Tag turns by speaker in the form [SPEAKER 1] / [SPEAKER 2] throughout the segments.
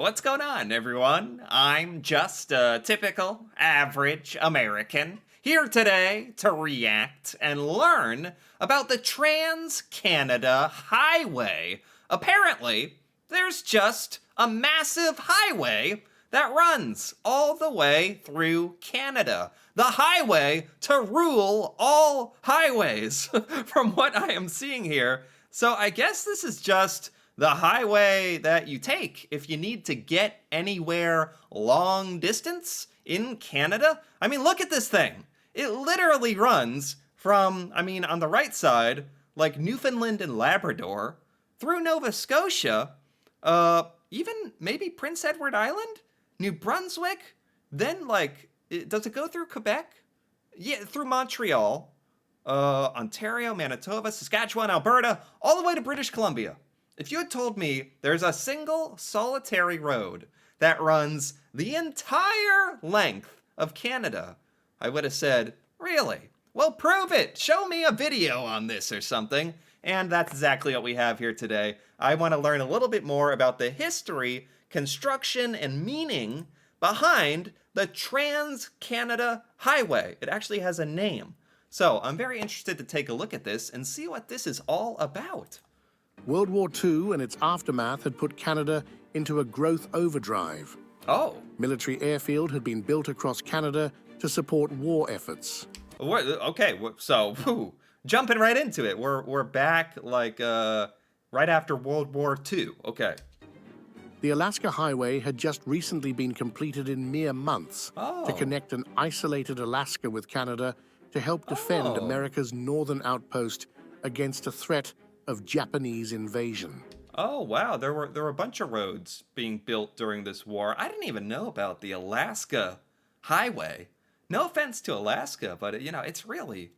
[SPEAKER 1] What's going on, everyone? I'm just a typical, average American here today to react and learn about the Trans Canada Highway. Apparently, there's just a massive highway that runs all the way through Canada. The highway to rule all highways, from what I am seeing here. So I guess this is just the highway that you take if you need to get anywhere long distance in Canada. I mean, look at this thing. It literally runs from, on the right side, like Newfoundland and Labrador, through Nova Scotia, even maybe Prince Edward Island, New Brunswick, then does it go through Quebec? Yeah, through Montreal, Ontario, Manitoba, Saskatchewan, Alberta, all the way to British Columbia. If you had told me there's a single solitary road that runs the entire length of Canada, I would have said, really? Well, prove it. Show me a video on this or something. And that's exactly what we have here today. I want to learn a little bit more about the history, construction, and meaning behind the Trans-Canada Highway. It actually has a name. So I'm very interested to take a look at this and see what this is all about.
[SPEAKER 2] World War II and its aftermath had put Canada into a growth overdrive.
[SPEAKER 1] Oh.
[SPEAKER 2] Military airfield had been built across Canada to support war efforts.
[SPEAKER 1] Okay, so jumping right into it. We're back right after World War II. Okay.
[SPEAKER 2] The Alaska Highway had just recently been completed in mere months to connect an isolated Alaska with Canada to help defend America's northern outpost against a threat of Japanese invasion.
[SPEAKER 1] Oh wow, there were a bunch of roads being built during this war. I didn't even know about the Alaska Highway. No offense to Alaska, but it's really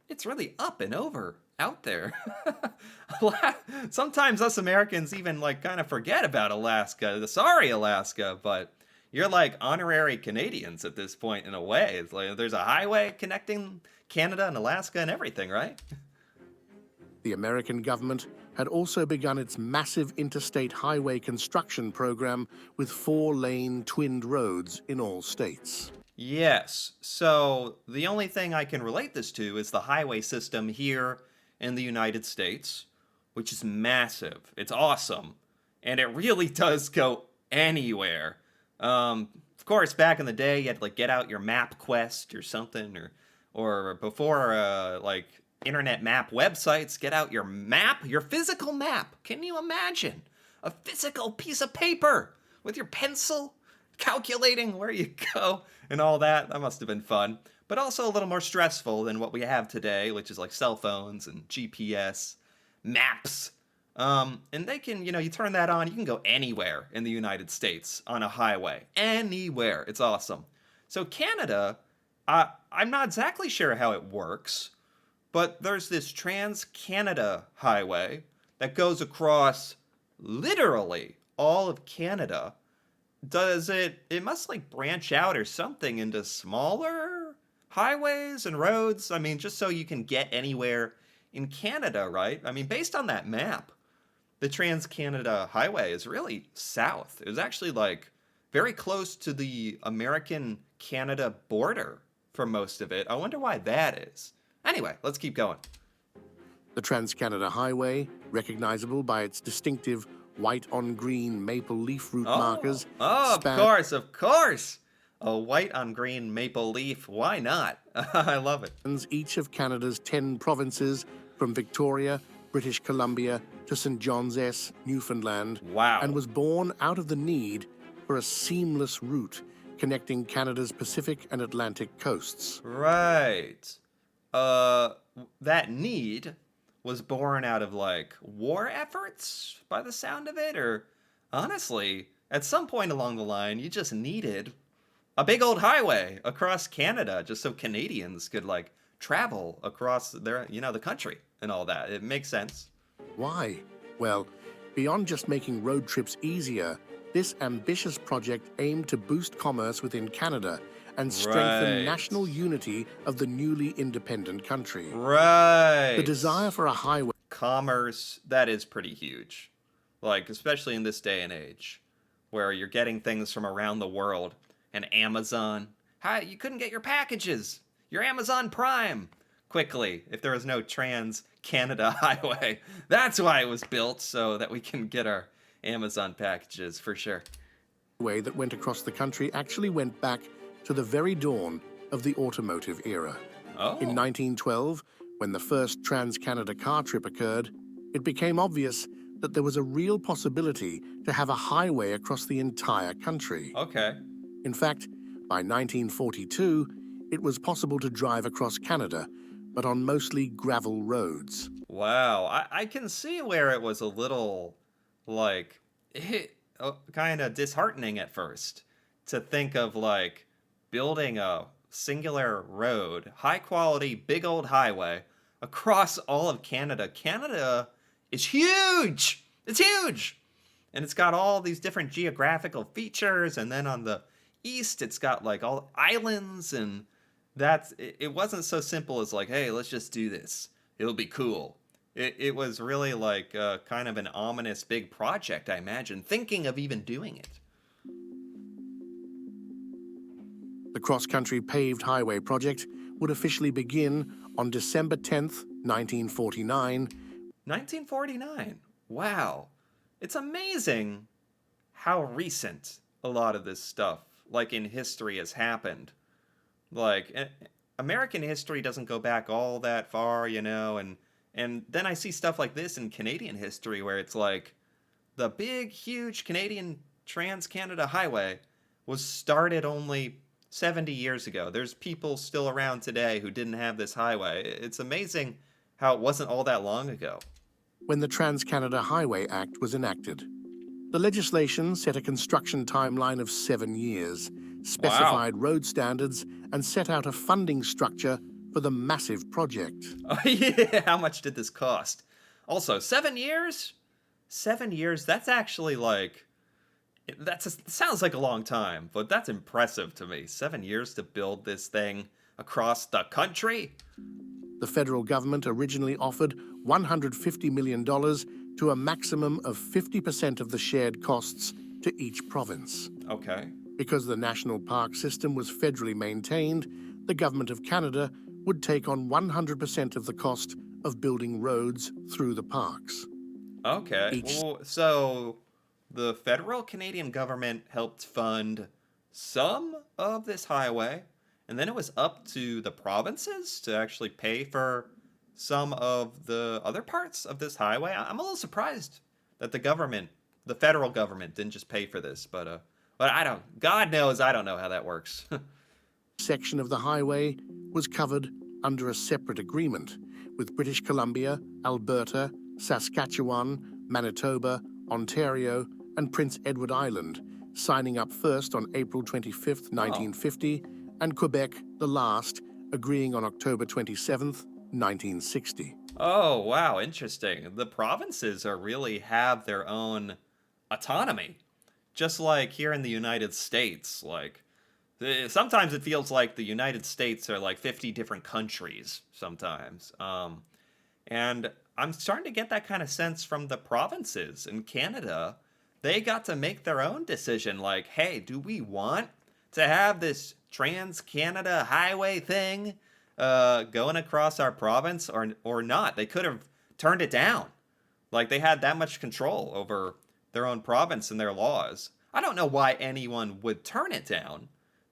[SPEAKER 1] up and over out there. Sometimes us Americans even kind of forget about Alaska. Sorry, Alaska, but you're like honorary Canadians at this point in a way. It's like there's a highway connecting Canada and Alaska and everything, right?
[SPEAKER 2] The American government had also begun its massive interstate highway construction program with 4-lane twinned roads in all states.
[SPEAKER 1] Yes, so the only thing I can relate this to is the highway system here in the United States, which is massive. It's awesome, and it really does go anywhere. Of course, back in the day, you had to get out your MapQuest or something, or before internet map websites, get out your map, your physical map. Can you imagine a physical piece of paper with your pencil calculating where you go and all that? That must have been fun, but also a little more stressful than what we have today, which is like cell phones and GPS maps. And they can, you turn that on, you can go anywhere in the United States on a highway. Anywhere. It's awesome. So Canada, I'm not exactly sure how it works, but there's this Trans-Canada Highway that goes across literally all of Canada. Does it must branch out or something into smaller highways and roads? Just so you can get anywhere in Canada, right? Based on that map, the Trans-Canada Highway is really south. It was actually very close to the American-Canada border for most of it. I wonder why that is. Anyway, let's keep going.
[SPEAKER 2] The Trans-Canada Highway, recognizable by its distinctive white-on-green maple leaf route markers.
[SPEAKER 1] Of course. A white-on-green maple leaf. Why not? I love it.
[SPEAKER 2] Each of Canada's 10 provinces, from Victoria, British Columbia, to St. John's, Newfoundland.
[SPEAKER 1] Wow.
[SPEAKER 2] And was born out of the need for a seamless route connecting Canada's Pacific and Atlantic coasts.
[SPEAKER 1] Right. That need was born out of war efforts by the sound of it, or honestly, at some point along the line, you just needed a big old highway across Canada just so Canadians could travel across the country and all that. It makes sense.
[SPEAKER 2] Why? Well, beyond just making road trips easier, this ambitious project aimed to boost commerce within Canada and strengthen national unity of the newly independent country.
[SPEAKER 1] Right.
[SPEAKER 2] The desire for a highway...
[SPEAKER 1] Commerce, that is pretty huge. Especially in this day and age. where you're getting things from around the world. And Amazon. Hi, you couldn't get your packages, your Amazon Prime, quickly if there was no Trans-Canada Highway. That's why it was built, so that we can get our Amazon packages, for sure.
[SPEAKER 2] The way that went across the country actually went back to the very dawn of the automotive era.
[SPEAKER 1] Oh.
[SPEAKER 2] In 1912, when the first Trans-Canada car trip occurred, it became obvious that there was a real possibility to have a highway across the entire country.
[SPEAKER 1] Okay.
[SPEAKER 2] In fact, by 1942, it was possible to drive across Canada, but on mostly gravel roads.
[SPEAKER 1] Wow, I can see where it was a little, like, kind of disheartening at first to think of, like, building a singular road, high quality, big old highway across all of Canada. Canada is huge! It's huge! And it's got all these different geographical features, and then on the east, it's got, like, all islands, and it wasn't so simple as, like, hey, let's just do this. It'll be cool. It was really, like, kind of an ominous big project, I imagine, thinking of even doing it.
[SPEAKER 2] The cross-country paved highway project would officially begin on December 10th, 1949.
[SPEAKER 1] 1949. Wow. It's amazing how recent a lot of this stuff, like, in history has happened. Like, American history doesn't go back all that far, you know, and then I see stuff like this in Canadian history where it's like the big, huge Canadian Trans-Canada Highway was started only 70 years ago. There's people still around today who didn't have this highway. It's amazing how it wasn't all that long ago.
[SPEAKER 2] When the Trans-Canada Highway Act was enacted, the legislation set a construction timeline of 7 years, specified road standards, and set out a funding structure for the massive project.
[SPEAKER 1] Oh, yeah, how much did this cost? Also, 7 years? 7 years, that's actually like... sounds like a long time, but that's impressive to me. 7 years to build this thing across the country?
[SPEAKER 2] The federal government originally offered $150 million to a maximum of 50% of the shared costs to each province.
[SPEAKER 1] Okay.
[SPEAKER 2] Because the national park system was federally maintained, the Government of Canada would take on 100% of the cost of building roads through the parks.
[SPEAKER 1] Okay. Well, so the federal Canadian government helped fund some of this highway, and then it was up to the provinces to actually pay for some of the other parts of this highway. I'm a little surprised that the federal government didn't just pay for this, but God knows I don't know how that works.
[SPEAKER 2] Section of the highway was covered under a separate agreement with British Columbia, Alberta, Saskatchewan, Manitoba, Ontario, and Prince Edward Island, signing up first on April 25th, 1950, and Quebec, the last, agreeing on October 27th, 1960.
[SPEAKER 1] Oh, wow, interesting. The provinces really have their own autonomy. Just like here in the United States, like, sometimes it feels like the United States are like 50 different countries sometimes. And I'm starting to get that kind of sense from the provinces in Canada. They got to make their own decision, like, hey, do we want to have this Trans-Canada Highway thing going across our province or not? They could have turned it down. Like, they had that much control over their own province and their laws. I don't know why anyone would turn it down,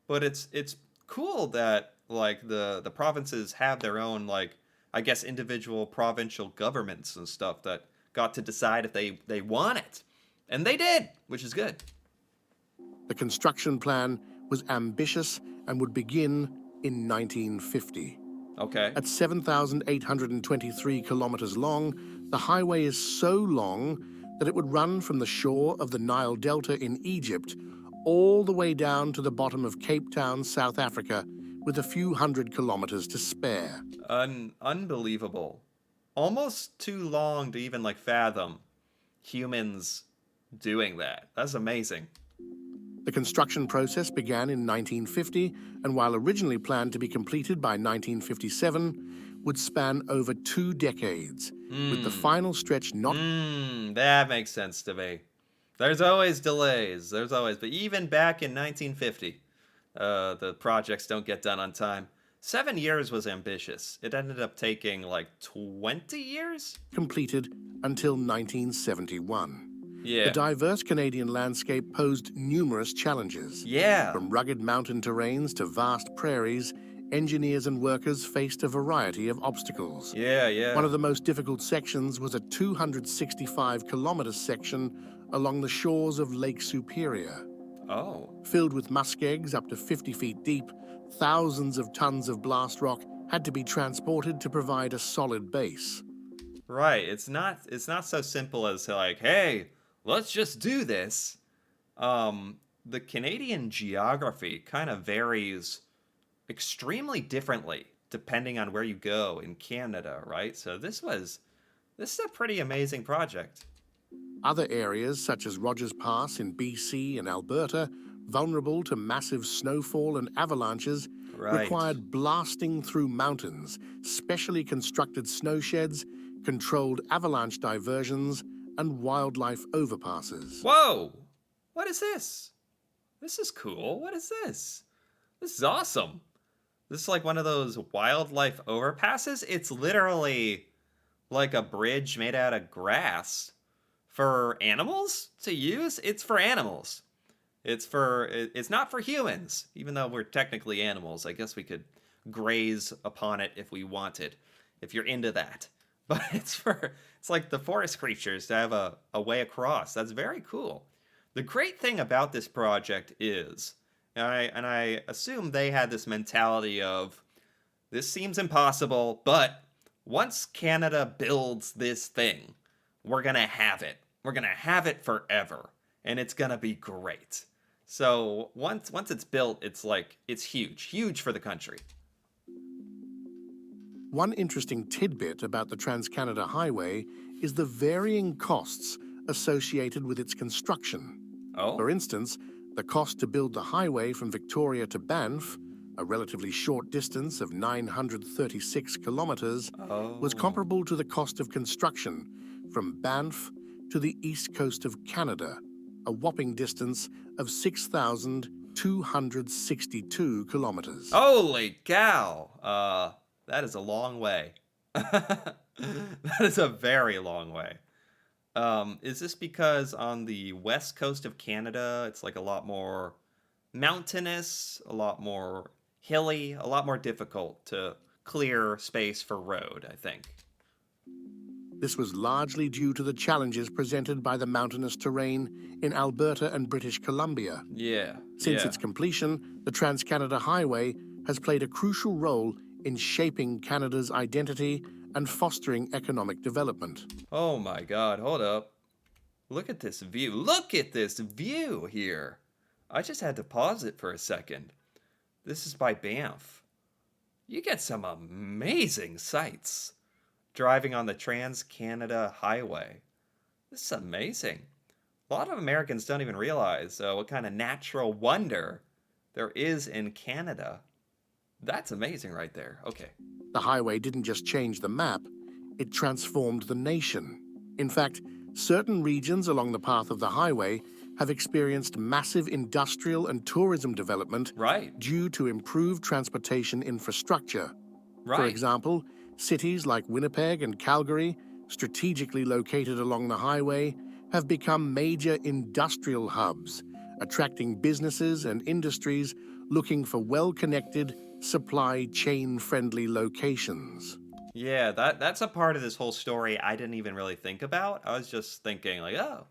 [SPEAKER 1] but it's cool that, like, the provinces have their own, like, I guess, individual provincial governments and stuff that got to decide if they want it. And they did, which is good.
[SPEAKER 2] The construction plan was ambitious and would begin in 1950.
[SPEAKER 1] Okay.
[SPEAKER 2] At 7,823 kilometers long, the highway is so long that it would run from the shore of the Nile Delta in Egypt all the way down to the bottom of Cape Town, South Africa, with a few hundred kilometers to spare.
[SPEAKER 1] Unbelievable. Almost too long to even, like, fathom humans doing that. That's amazing.
[SPEAKER 2] The construction process began in 1950, and while originally planned to be completed by 1957, would span over 2 decades, with the final stretch not...
[SPEAKER 1] That makes sense to me. There's always delays. There's always, but even back in 1950, the projects don't get done on time. 7 years was ambitious. It ended up taking like 20 years?
[SPEAKER 2] Completed until 1971. The
[SPEAKER 1] Yeah.
[SPEAKER 2] diverse Canadian landscape posed numerous challenges.
[SPEAKER 1] Yeah.
[SPEAKER 2] From rugged mountain terrains to vast prairies, engineers and workers faced a variety of obstacles.
[SPEAKER 1] Yeah, yeah.
[SPEAKER 2] One of the most difficult sections was a 265-kilometer section along the shores of Lake Superior.
[SPEAKER 1] Oh.
[SPEAKER 2] Filled with muskegs up to 50 feet deep, thousands of tons of blast rock had to be transported to provide a solid base.
[SPEAKER 1] Right. It's not so simple as like, hey, let's just do this. The Canadian geography kind of varies extremely differently depending on where you go in Canada, right? So this is a pretty amazing project.
[SPEAKER 2] Other areas, such as Rogers Pass in BC and Alberta, vulnerable to massive snowfall and avalanches,
[SPEAKER 1] Right.
[SPEAKER 2] required blasting through mountains, specially constructed snowsheds, controlled avalanche diversions, and wildlife overpasses.
[SPEAKER 1] Whoa! What is this? This is cool. What is this? This is awesome. This is like one of those wildlife overpasses. It's literally like a bridge made out of grass for animals to use. It's for animals. It's not for humans, even though we're technically animals. I guess we could graze upon it if we wanted, if you're into that. But it's like the forest creatures to have a way across. That's very cool. The great thing about this project is, and I assume they had this mentality of, this seems impossible, but once Canada builds this thing, we're gonna have it. We're gonna have it forever, and it's gonna be great. So once it's built, it's huge for the country.
[SPEAKER 2] One interesting tidbit about the Trans-Canada Highway is the varying costs associated with its construction.
[SPEAKER 1] Oh,
[SPEAKER 2] For instance, the cost to build the highway from Victoria to Banff, a relatively short distance of 936 kilometers, was comparable to the cost of construction from Banff to the east coast of Canada, a whopping distance of 6,262 kilometers.
[SPEAKER 1] holy cow! That is a long way. That is a very long way. Is this because on the west coast of Canada, it's like a lot more mountainous, a lot more hilly, a lot more difficult to clear space for road, I think.
[SPEAKER 2] This was largely due to the challenges presented by the mountainous terrain in Alberta and British Columbia.
[SPEAKER 1] Yeah.
[SPEAKER 2] Since
[SPEAKER 1] yeah.
[SPEAKER 2] its completion, the Trans-Canada Highway has played a crucial role in shaping Canada's identity and fostering economic development.
[SPEAKER 1] Oh my god, hold up. Look at this view. Look at this view here. I just had to pause it for a second. This is by Banff. You get some amazing sights driving on the Trans-Canada Highway. This is amazing. A lot of Americans don't even realize what kind of natural wonder there is in Canada. That's amazing right there. Okay.
[SPEAKER 2] The highway didn't just change the map, it transformed the nation. In fact, certain regions along the path of the highway have experienced massive industrial and tourism development
[SPEAKER 1] Right.
[SPEAKER 2] due to improved transportation infrastructure.
[SPEAKER 1] Right.
[SPEAKER 2] For example, cities like Winnipeg and Calgary, strategically located along the highway, have become major industrial hubs, attracting businesses and industries looking for well-connected, supply chain-friendly locations.
[SPEAKER 1] Yeah, that's a part of this whole story I didn't even really think about. I was just thinking like, oh,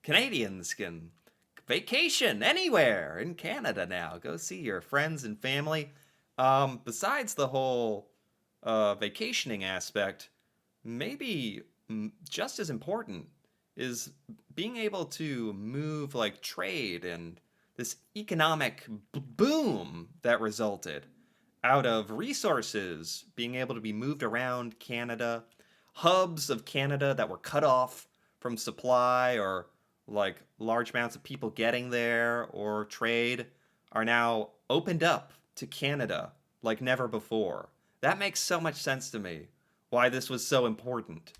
[SPEAKER 1] Canadians can vacation anywhere in Canada now. Go see your friends and family. Besides the whole vacationing aspect, maybe just as important is being able to move like trade and this economic boom that resulted out of resources being able to be moved around Canada, hubs of Canada that were cut off from supply or like large amounts of people getting there or trade are now opened up to Canada like never before. That makes so much sense to me, why this was so important.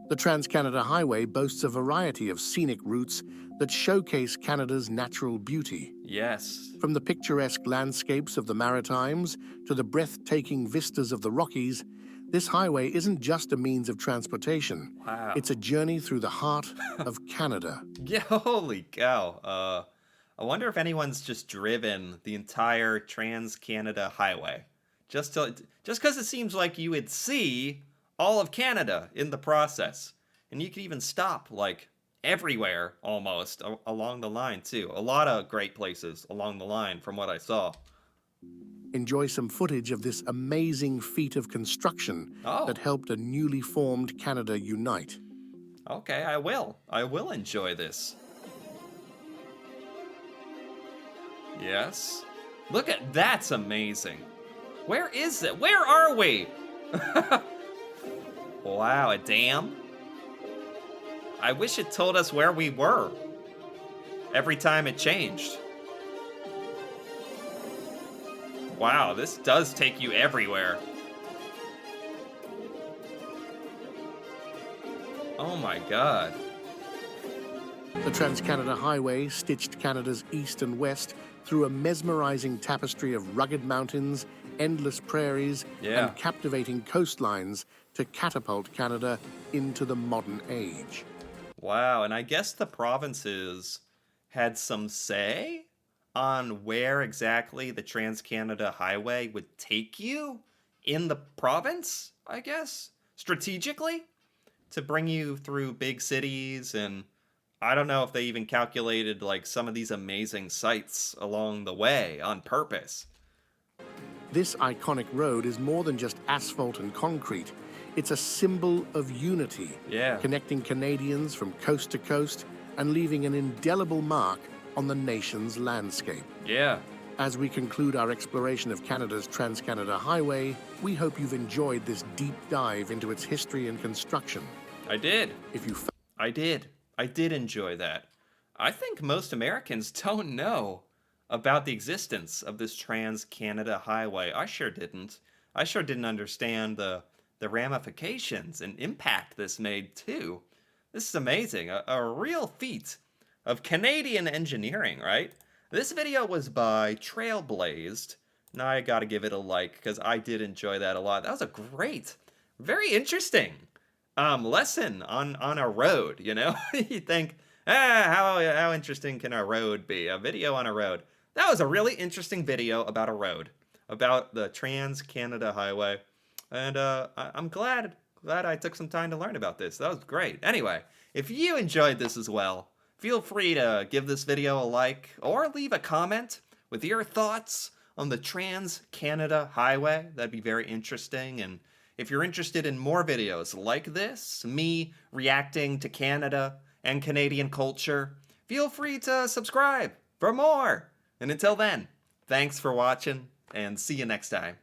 [SPEAKER 2] The Trans-Canada Highway boasts a variety of scenic routes that showcase Canada's natural beauty.
[SPEAKER 1] Yes.
[SPEAKER 2] From the picturesque landscapes of the Maritimes to the breathtaking vistas of the Rockies, this highway isn't just a means of transportation.
[SPEAKER 1] Wow.
[SPEAKER 2] It's a journey through the heart of Canada.
[SPEAKER 1] Yeah, holy cow. I wonder if anyone's just driven the entire Trans-Canada Highway. Just because it seems like you would see all of Canada in the process. And you could even stop, like, everywhere, almost, along the line, too. A lot of great places along the line, from what I saw.
[SPEAKER 2] Enjoy some footage of this amazing feat of construction that helped a newly formed Canada unite.
[SPEAKER 1] Okay, I will. I will enjoy this. Yes. Look at that's amazing. Where is it? Where are we? Wow, a dam? I wish it told us where we were every time it changed. Wow, this does take you everywhere. Oh my god.
[SPEAKER 2] The Trans-Canada Highway stitched Canada's east and west through a mesmerizing tapestry of rugged mountains, endless prairies, and captivating coastlines to catapult Canada into the modern age.
[SPEAKER 1] Wow, and I guess the provinces had some say on where exactly the Trans-Canada Highway would take you in the province, I guess, strategically, to bring you through big cities. And I don't know if they even calculated like some of these amazing sights along the way on purpose.
[SPEAKER 2] This iconic road is more than just asphalt and concrete. It's a symbol of unity, connecting Canadians from coast to coast and leaving an indelible mark on the nation's landscape.
[SPEAKER 1] Yeah.
[SPEAKER 2] As we conclude our exploration of Canada's Trans-Canada Highway, we hope you've enjoyed this deep dive into its history and construction.
[SPEAKER 1] I did.
[SPEAKER 2] I
[SPEAKER 1] did enjoy that. I think most Americans don't know about the existence of this Trans-Canada Highway. I sure didn't. I sure didn't understand the ramifications and impact this made, too. This is amazing. A real feat of Canadian engineering, right? This video was by Trailblazed. Now I gotta give it a like, because I did enjoy that a lot. That was a great, very interesting lesson on a road, you know? You think, how interesting can a road be? A video on a road. That was a really interesting video about a road, about the Trans-Canada Highway. And I'm glad I took some time to learn about this. That was great. Anyway, if you enjoyed this as well, feel free to give this video a like or leave a comment with your thoughts on the Trans-Canada Highway. That'd be very interesting. And if you're interested in more videos like this, me reacting to Canada and Canadian culture, feel free to subscribe for more. And until then, thanks for watching and see you next time.